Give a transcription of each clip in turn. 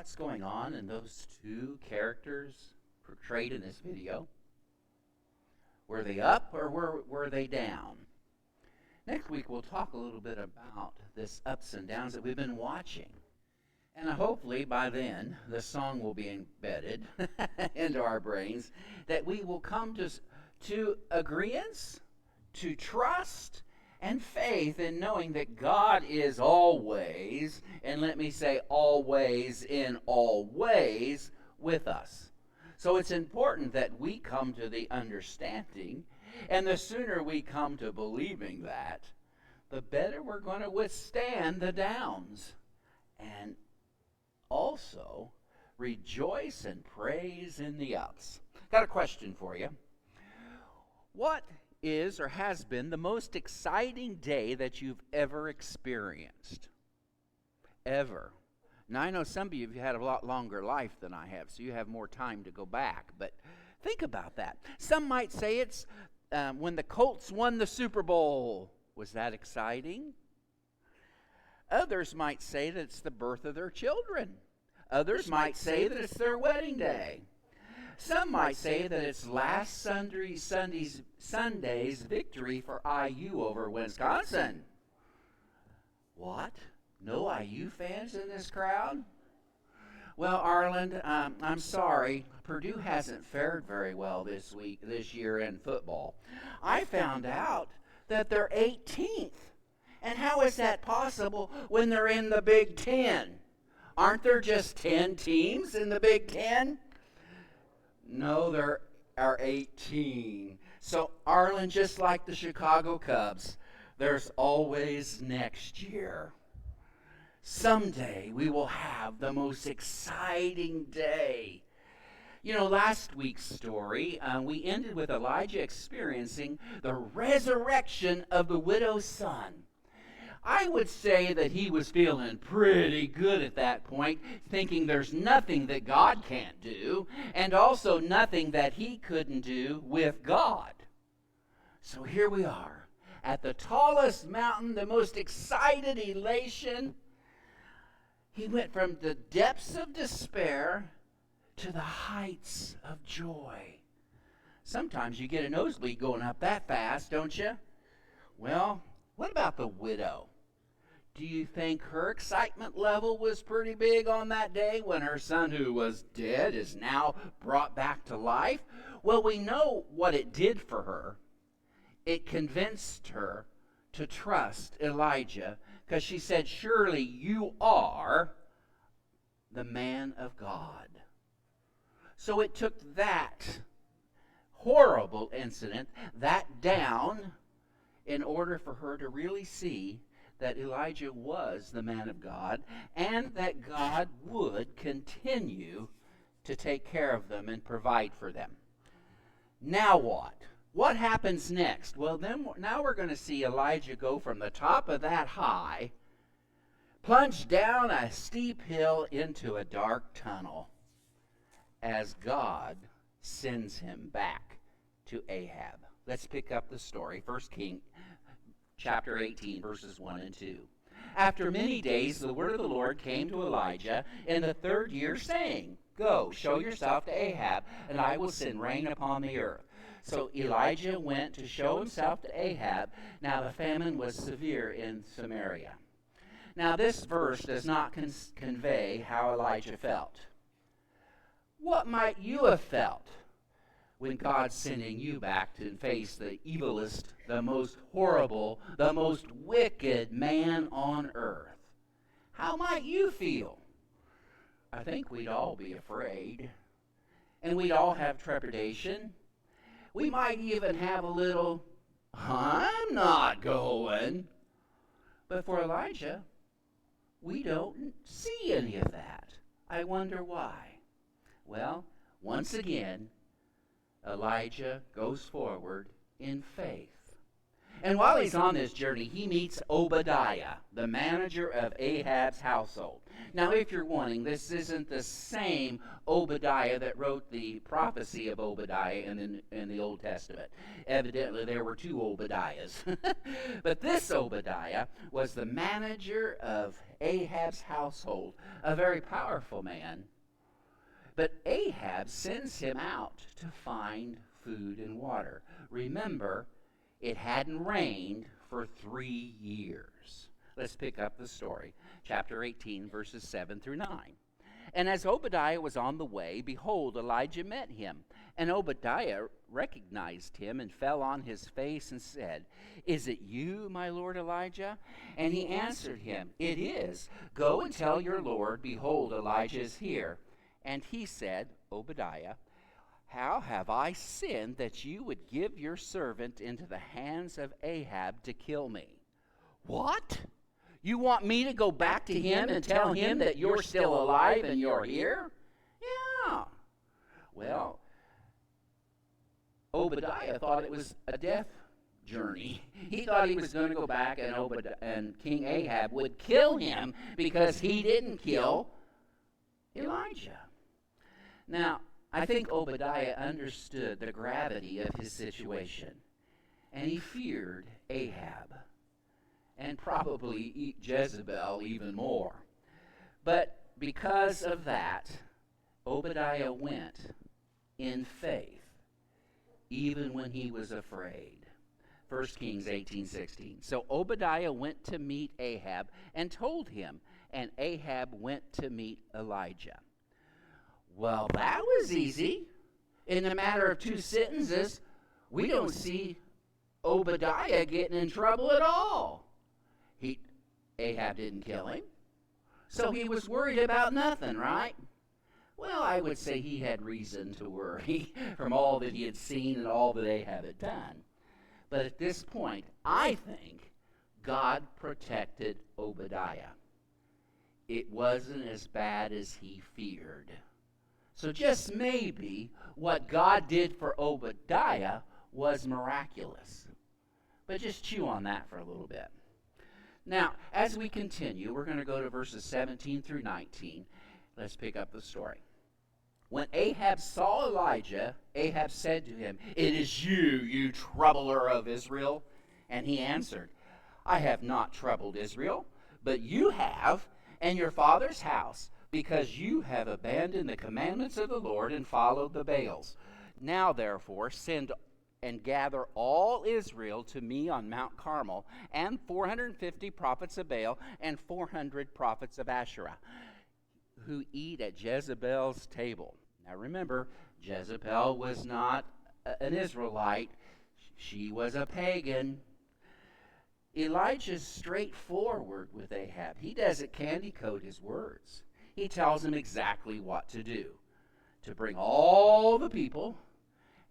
what's going on in those two characters portrayed in this video? Were they up or were they down? Next week we'll talk a little bit about this ups and downs that we've been watching. And hopefully by then the song will be embedded into our brains, that we will come to agreeance, to trust, and faith in knowing that God is always, and let me say always in all ways, with us. So it's important that we come to the understanding, and the sooner we come to believing that, the better we're going to withstand the downs. And also rejoice and praise in the ups. Got a question for you. What is or has been the most exciting day that you've ever experienced? Ever. Now, I know some of you have had a lot longer life than I have, so you have more time to go back. But think about that. Some might say it's when the Colts won the Super Bowl. Was that exciting? Others might say that it's the birth of their children. Others might say that it's their wedding day. Some might say that it's last Sunday's victory for IU over Wisconsin. What? No IU fans in this crowd? Well, Arland, I'm sorry. Purdue hasn't fared very well this year in football. I found out that they're 18th. And how is that possible when they're in the Big Ten? Aren't there just 10 teams in the Big Ten? No, there are 18. So, Arlen, just like the Chicago Cubs, there's always next year. Someday we will have the most exciting day. You know, last week's story, we ended with Elijah experiencing the resurrection of the widow's son. I would say that he was feeling pretty good at that point, thinking there's nothing that God can't do, and also nothing that he couldn't do with God. So here we are, at the tallest mountain, the most excited elation. He went from the depths of despair to the heights of joy. Sometimes you get a nosebleed going up that fast, don't you? Well, what about the widow? Do you think her excitement level was pretty big on that day when her son who was dead is now brought back to life? Well, we know what it did for her. It convinced her to trust Elijah because she said, "Surely you are the man of God." So it took that horrible incident, that down, in order for her to really see that Elijah was the man of God and that God would continue to take care of them and provide for them. Now what? What happens next? Well, now we're going to see Elijah go from the top of that high, plunge down a steep hill into a dark tunnel as God sends him back to Ahab. Let's pick up the story. 1 Kings chapter 18, verses 1 and 2. After many days, the word of the Lord came to Elijah in the 3rd year, saying, "Go, show yourself to Ahab, and I will send rain upon the earth." So Elijah went to show himself to Ahab. Now the famine was severe in Samaria. Now this verse does not convey how Elijah felt. What might you have felt when God's sending you back to face the evilest, the most horrible, the most wicked man on earth? How might you feel? I think we'd all be afraid. And we'd all have trepidation. We might even have a little, "I'm not going." But for Elijah, we don't see any of that. I wonder why. Well, once again, Elijah goes forward in faith. And while he's on this journey, he meets Obadiah, the manager of Ahab's household. Now, if you're wondering, this isn't the same Obadiah that wrote the prophecy of Obadiah in the Old Testament. Evidently, there were two Obadiahs. But this Obadiah was the manager of Ahab's household, a very powerful man. But Ahab sends him out to find food and water. Remember, it hadn't rained for 3 years. Let's pick up the story. Chapter 18, verses 7 through 9. And as Obadiah was on the way, behold, Elijah met him. And Obadiah recognized him and fell on his face and said, Is it you, my lord Elijah? And he answered him, It is. Go and tell your lord, behold, Elijah is here. And he said, Obadiah, how have I sinned that you would give your servant into the hands of Ahab to kill me? What? You want me to go back to him and tell him that you're still alive and you're here? Yeah. Well, Obadiah thought it was a death journey. He thought he was going to go back and King Ahab would kill him because he didn't kill Elijah. Now, I think Obadiah understood the gravity of his situation, and he feared Ahab, and probably Jezebel even more. But because of that, Obadiah went in faith, even when he was afraid. 1 Kings 18:16. So Obadiah went to meet Ahab and told him, and Ahab went to meet Elijah. Well, that was easy. In a matter of 2 sentences, we don't see Obadiah getting in trouble at all. Ahab didn't kill him, so he was worried about nothing, right? Well, I would say he had reason to worry from all that he had seen and all that Ahab had done. But at this point, I think God protected Obadiah. It wasn't as bad as he feared. So just maybe what God did for Obadiah was miraculous. But just chew on that for a little bit. Now, as we continue, we're going to go to verses 17 through 19. Let's pick up the story. When Ahab saw Elijah, Ahab said to him, It is you, you troubler of Israel. And he answered, I have not troubled Israel, but you have, and your father's house, because you have abandoned the commandments of the Lord and followed the Baals. Now, therefore, send and gather all Israel to me on Mount Carmel, and 450 prophets of Baal and 400 prophets of Asherah, who eat at Jezebel's table. Now remember, Jezebel was not an Israelite. She was a pagan. Elijah's straightforward with Ahab. He doesn't candy coat his words. He tells him exactly what to do. To bring all the people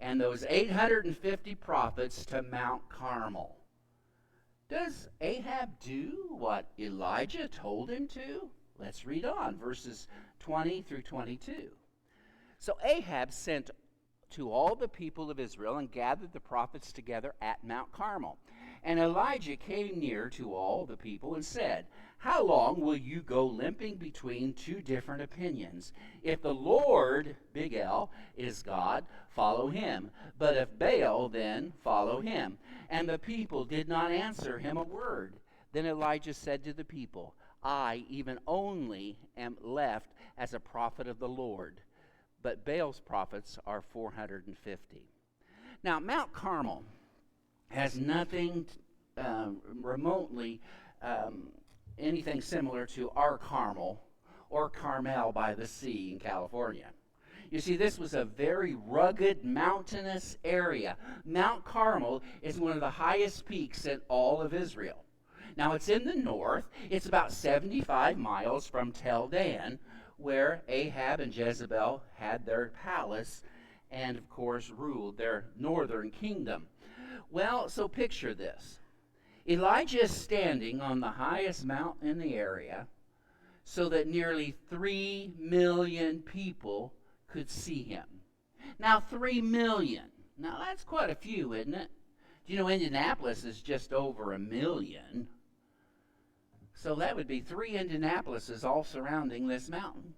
and those 850 prophets to Mount Carmel. Does Ahab do what Elijah told him to? Let's read on, verses 20 through 22. So Ahab sent to all the people of Israel and gathered the prophets together at Mount Carmel. And Elijah came near to all the people and said, How long will you go limping between 2 different opinions? If the Lord, big L, is God, follow him. But if Baal, then follow him. And the people did not answer him a word. Then Elijah said to the people, I even only am left as a prophet of the Lord, but Baal's prophets are 450. Now, Mount Carmel has nothing remotely anything similar to our Carmel or Carmel by the sea in California. You see, this was a very rugged, mountainous area. Mount Carmel is one of the highest peaks in all of Israel. Now, it's in the north. It's about 75 miles from Tel Dan, where Ahab and Jezebel had their palace and, of course, ruled their northern kingdom. Well, so picture this. Elijah is standing on the highest mountain in the area so that nearly 3 million people could see him. Now, 3 million. Now, that's quite a few, isn't it? Do you know Indianapolis is just over 1 million? So that would be 3 Indianapolises all surrounding this mountain.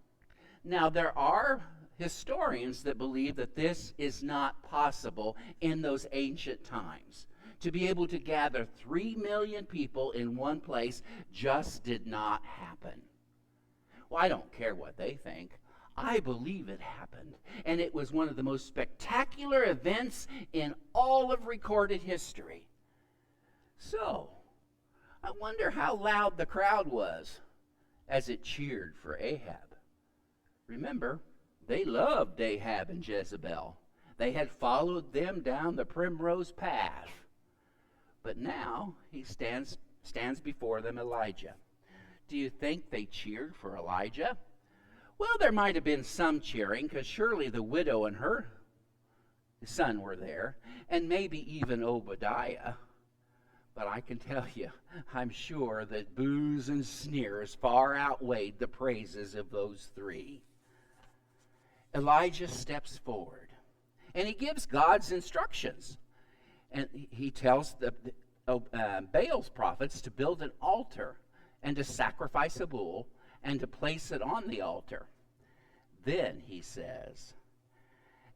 Now, there are historians that believe that this is not possible in those ancient times. To be able to gather 3 million people in one place just did not happen. Well, I don't care what they think. I believe it happened. And it was one of the most spectacular events in all of recorded history. So, I wonder how loud the crowd was as it cheered for Ahab. Remember, they loved Ahab and Jezebel. They had followed them down the primrose path. But now he stands before them Elijah. Do you think they cheered for Elijah? Well, there might have been some cheering, because surely the widow and her son were there, and maybe even Obadiah. But I can tell you, I'm sure that boos and sneers far outweighed the praises of those 3. Elijah steps forward, and he gives God's instructions. And he tells Baal's prophets to build an altar and to sacrifice a bull and to place it on the altar. Then he says,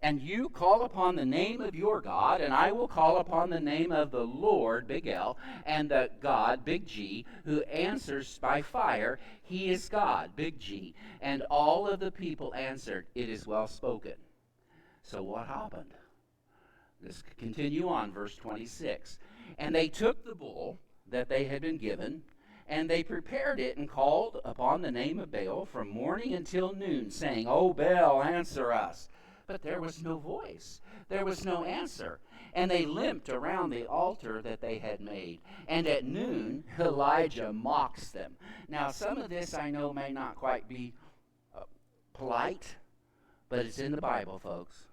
"And you call upon the name of your God, and I will call upon the name of the Lord, big L, and the God, big G, who answers by fire. He is God, big G." And all of the people answered, "It is well spoken." So what happened? Let's continue on, verse 26. "And they took the bull that they had been given, and they prepared it and called upon the name of Baal from morning until noon, saying, 'O Baal, answer us.' But there was no voice. There was no answer. And they limped around the altar that they had made. And at noon, Elijah mocks them." Now, some of this I know may not quite be polite, but it's in the Bible, folks.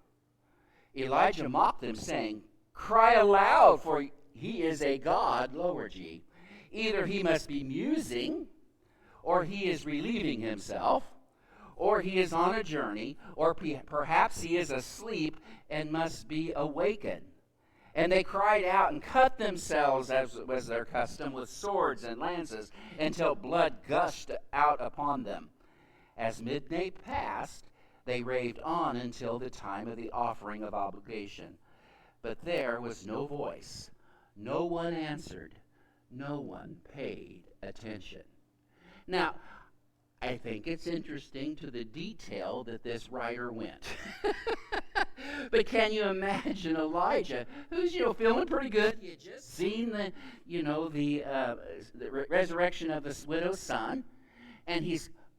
Elijah mocked them, saying, "Cry aloud, for he is a god," lower G. "Either he must be musing, or he is relieving himself, or he is on a journey, or perhaps he is asleep and must be awakened." And they cried out and cut themselves, as was their custom, with swords and lances, until blood gushed out upon them. As midnight passed, they raved on until the time of the offering of obligation. But there was no voice. No one answered. No one paid attention. Now, I think it's interesting to the detail that this writer went. But can you imagine Elijah, who's, feeling pretty good? He had just seen the resurrection of the widow's son, and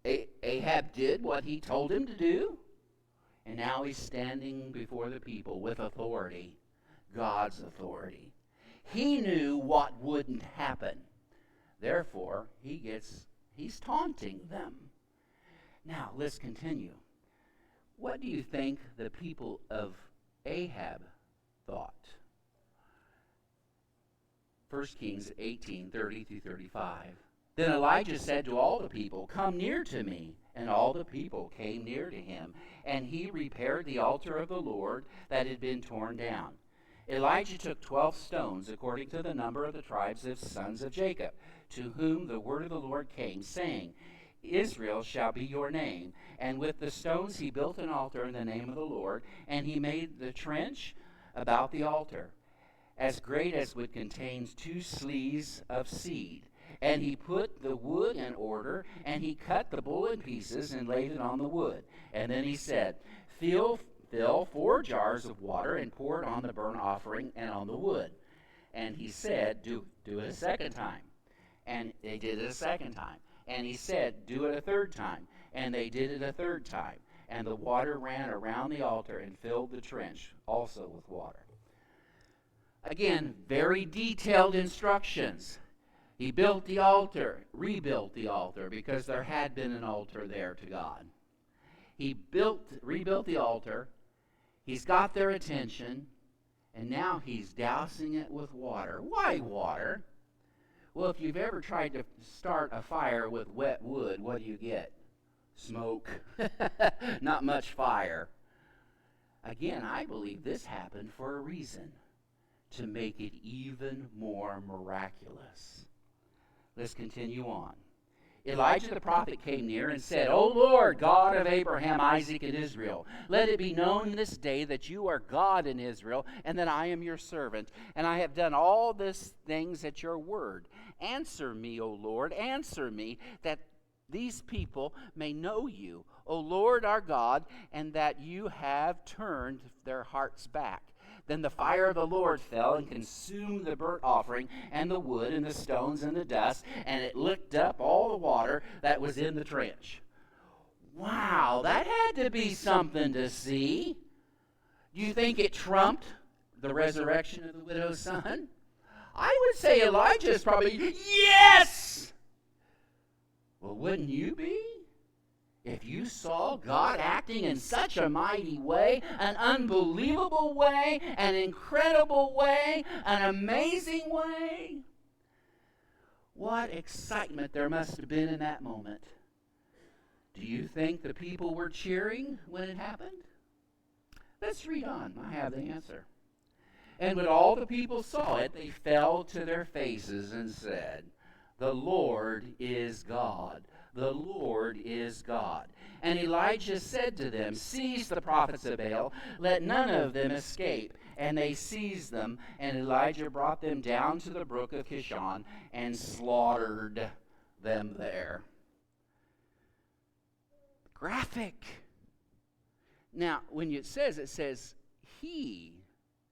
Ahab did what he told him to do, and now he's standing before the people with authority, God's authority. He knew what wouldn't happen. Therefore, he's taunting them. Now, let's continue. What do you think the people of Ahab thought? 1 Kings 18:30-35. "Then Elijah said to all the people, 'Come near to me.' And all the people came near to him, and he repaired the altar of the Lord that had been torn down. Elijah took 12 stones, according to the number of the tribes of sons of Jacob, to whom the word of the Lord came, saying, 'Israel shall be your name.' And with the stones he built an altar in the name of the Lord, and he made the trench about the altar, as great as would contain 2 slees of seed. And he put the wood in order, and he cut the bull in pieces and laid it on the wood. And then he said, 'Fill 4 jars of water and pour it on the burnt offering and on the wood.' And he said, 'Do it a second time.' And they did it a second time. And he said, 'Do it a third time.' And they did it a third time. And the water ran around the altar and filled the trench also with water." Again, very detailed instructions. He built the altar, rebuilt the altar, because there had been an altar there to God. He rebuilt the altar. He's got their attention, and now he's dousing it with water. Why water? Well, if you've ever tried to start a fire with wet wood, what do you get? Smoke. Not much fire. Again, I believe this happened for a reason. to make it even more miraculous. Let's continue on. Elijah the prophet came near and said, O Lord, God of Abraham, Isaac, and Israel, let it be known this day that you are God in Israel, and that I am your servant, and I have done all these things at your word. Answer me, O Lord, answer me, that these people may know you, O Lord our God, and that you have turned their hearts back. Then the fire of the Lord fell and consumed the burnt offering and the wood and the stones and the dust, and it licked up all the water that was in the trench. Wow, that had to be something to see. Do you think it trumped the resurrection of the widow's son? I would say Elijah's probably, yes! Well, wouldn't you be? If you saw God acting in such a mighty way, an unbelievable way, an incredible way, an amazing way, what excitement there must have been in that moment. Do you think the people were cheering when it happened? Let's read on. I have the answer. And when all the people saw it, they fell to their faces and said, The Lord is God. The Lord is God. And Elijah said to them, Seize the prophets of Baal, let none of them escape. And they seized them, and Elijah brought them down to the brook of Kishon and slaughtered them there. Graphic. Now, when it says, he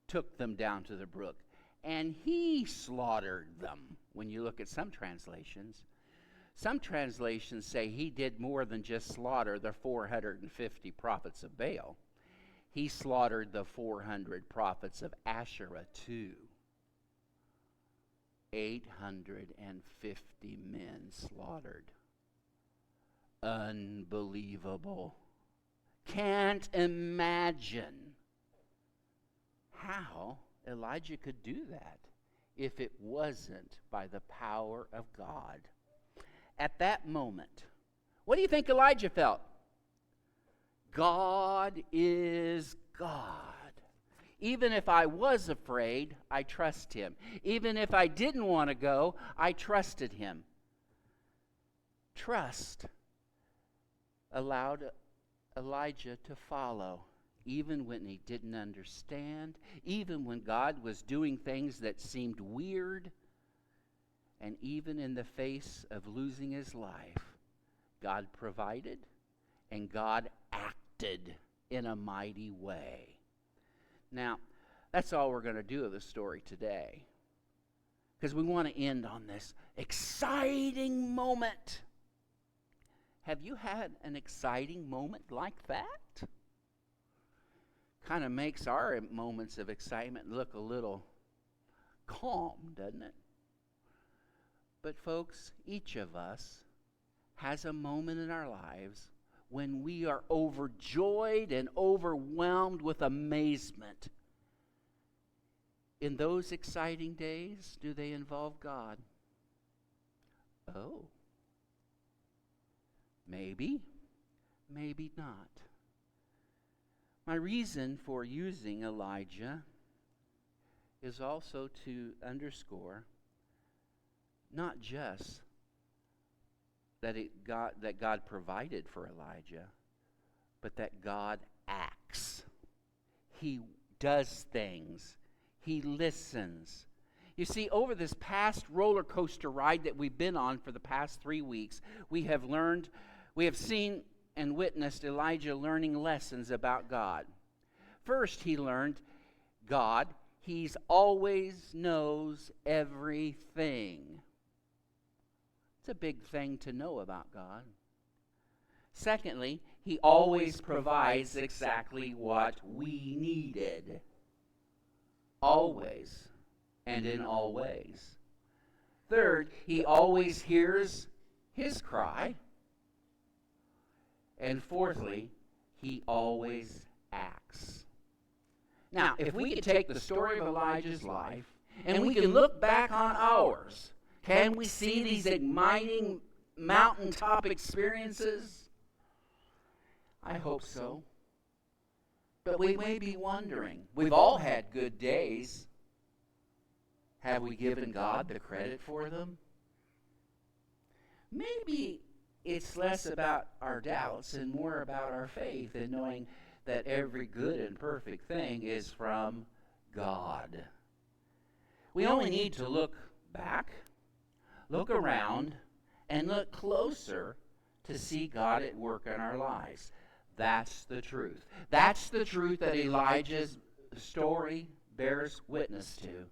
took them down to the brook, and he slaughtered them. When you look at some translations say he did more than just slaughter the 450 prophets of Baal. He slaughtered the 400 prophets of Asherah too. 850 men slaughtered. Unbelievable. Can't imagine how Elijah could do that if it wasn't by the power of God. At that moment, what do you think Elijah felt? God is God. Even if I was afraid, I trust him. Even if I didn't want to go, I trusted him. Trust allowed Elijah to follow, even when he didn't understand, even when God was doing things that seemed weird, and even in the face of losing his life, God provided and God acted in a mighty way. Now, that's all we're going to do of the story today, because we want to end on this exciting moment. Have you had an exciting moment like that? Kind of makes our moments of excitement look a little calm, doesn't it? But folks, each of us has a moment in our lives when we are overjoyed and overwhelmed with amazement. In those exciting days, do they involve God? Oh. Maybe, maybe not. My reason for using Elijah is also to underscore not just that God provided for Elijah, but that God acts. He does things. He listens. You see, over this past roller coaster ride that we've been on for the past 3 weeks, we have seen and witnessed Elijah learning lessons about God. First, he learned God, he's always knows everything. It's a big thing to know about God. Secondly, he always provides exactly what we needed. Always, and in all ways. Third, he always hears his cry. And fourthly, he always acts. Now, if we could take the story of Elijah's life and we can look back on ours, can we see these igniting mountaintop experiences? I hope so. But we may be wondering, we've all had good days. Have we given God the credit for them? Maybe it's less about our doubts and more about our faith in knowing that every good and perfect thing is from God. We only need to look back, look around, and look closer to see God at work in our lives. That's the truth. That's the truth that Elijah's story bears witness to,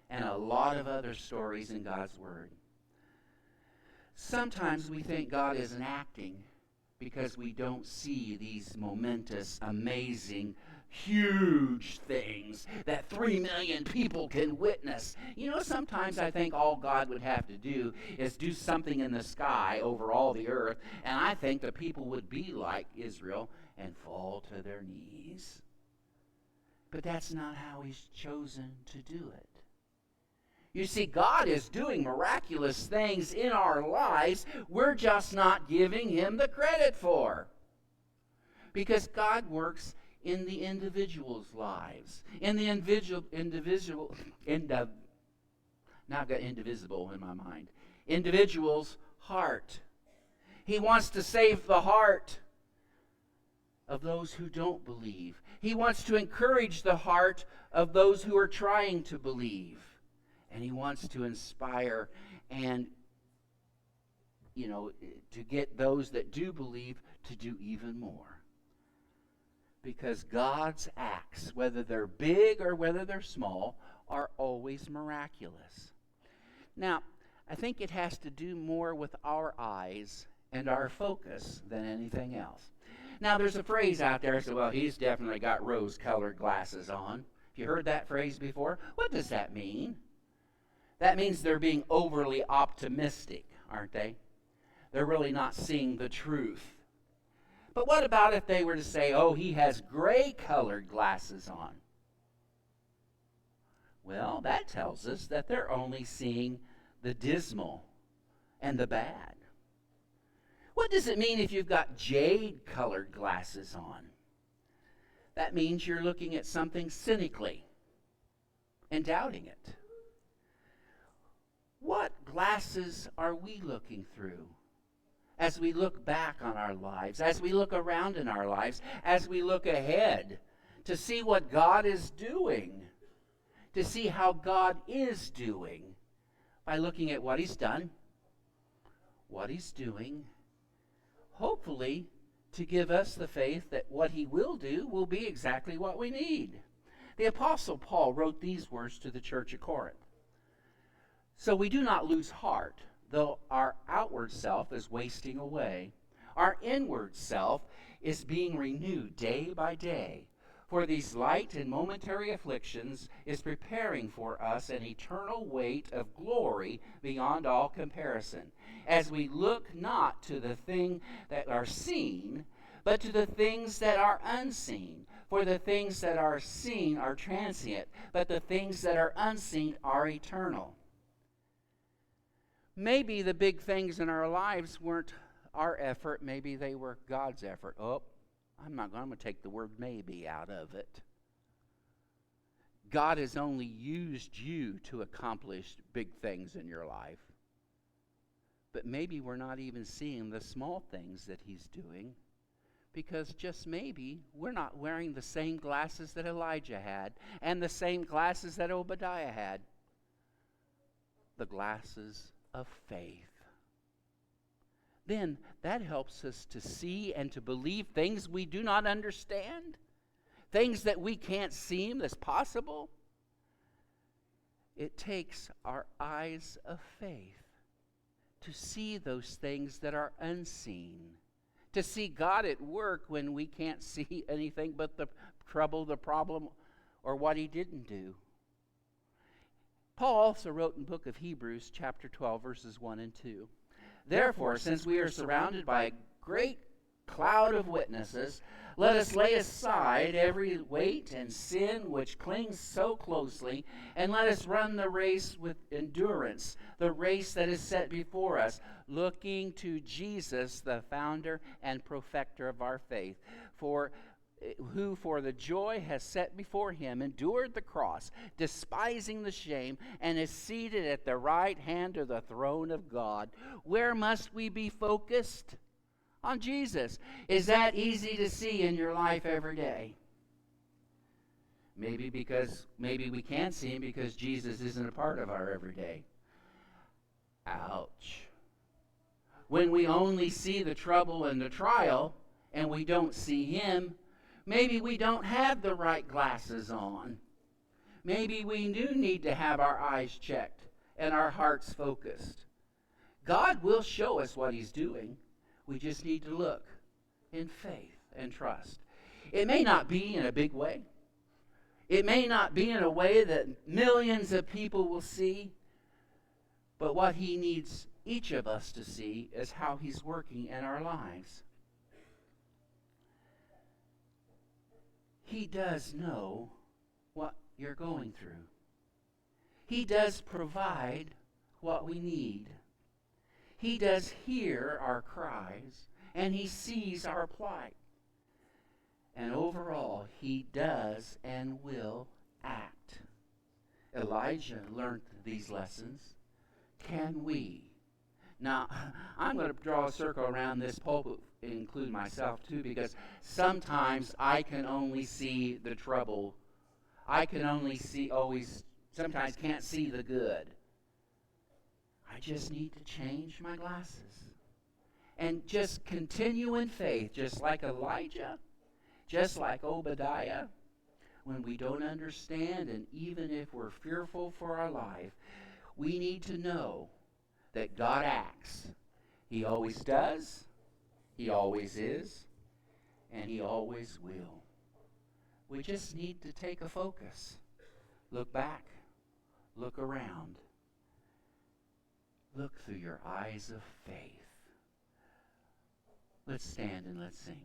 and a lot of other stories in God's Word. Sometimes we think God isn't acting because we don't see these momentous, amazing, huge things that 3 million people can witness. You know, sometimes I think all God would have to do is do something in the sky over all the earth, and I think the people would be like Israel and fall to their knees. But that's not how He's chosen to do it. You see, God is doing miraculous things in our lives. We're just not giving Him the credit for. Because God works in the individual's lives. In the now I've got indivisible in my mind. Individual's heart. He wants to save the heart of those who don't believe. He wants to encourage the heart of those who are trying to believe. And He wants to inspire and, to get those that do believe to do even more. Because God's acts, whether they're big or whether they're small, are always miraculous. Now, I think it has to do more with our eyes and our focus than anything else. Now, there's a phrase out there, so, well, he's definitely got rose-colored glasses on. Have you heard that phrase before? What does that mean? That means they're being overly optimistic, aren't they? They're really not seeing the truth. But what about if they were to say, oh, he has gray-colored glasses on? Well, that tells us that they're only seeing the dismal and the bad. What does it mean if you've got jade-colored glasses on? That means you're looking at something cynically and doubting it. What glasses are we looking through as we look back on our lives, as we look around in our lives, as we look ahead to see what God is doing, to see how God is doing by looking at what He's done, what He's doing, hopefully to give us the faith that what He will do will be exactly what we need. The Apostle Paul wrote these words to the church at Corinth. So we do not lose heart, though our outward self is wasting away. Our inward self is being renewed day by day. For these light and momentary afflictions is preparing for us an eternal weight of glory beyond all comparison, as we look not to the things that are seen, but to the things that are unseen. For the things that are seen are transient, but the things that are unseen are eternal. Maybe the big things in our lives weren't our effort. Maybe they were God's effort. Oh, I'm going to take the word maybe out of it. God has only used you to accomplish big things in your life. But maybe we're not even seeing the small things that He's doing, because just maybe we're not wearing the same glasses that Elijah had and the same glasses that Obadiah had. The glasses of faith. Then that helps us to see and to believe things we do not understand, things that we can't see as possible. It takes our eyes of faith to see those things that are unseen, to see God at work when we can't see anything but the trouble, the problem, or what He didn't do. Paul also wrote in the book of Hebrews, chapter 12, verses 1 and 2. Therefore, since we are surrounded by a great cloud of witnesses, let us lay aside every weight and sin which clings so closely, and let us run the race with endurance, the race that is set before us, looking to Jesus, the founder and perfecter of our faith. For who for the joy has set before him endured the cross, despising the shame, and is seated at the right hand of the throne of God. Where must we be focused? On Jesus. Is that easy to see in your life every day? Maybe we can't see him because Jesus isn't a part of our everyday. Ouch. When we only see the trouble and the trial and we don't see him, maybe we don't have the right glasses on. Maybe we do need to have our eyes checked and our hearts focused. God will show us what he's doing. We just need to look in faith and trust. It may not be in a big way. It may not be in a way that millions of people will see. But what he needs each of us to see is how he's working in our lives. He does know what you're going through. He does provide what we need. He does hear our cries, and he sees our plight. And overall, he does and will act. Elijah learned these lessons. Can we? Now, I'm going to draw a circle around this pulpit and include myself too, because sometimes I can only see the trouble. I can only sometimes can't see the good. I just need to change my glasses and just continue in faith, just like Elijah, just like Obadiah. When we don't understand, and even if we're fearful for our life, we need to know that God acts. He always does, he always is, and he always will. We just need to take a focus. Look back, look around. Look through your eyes of faith. Let's stand and let's sing.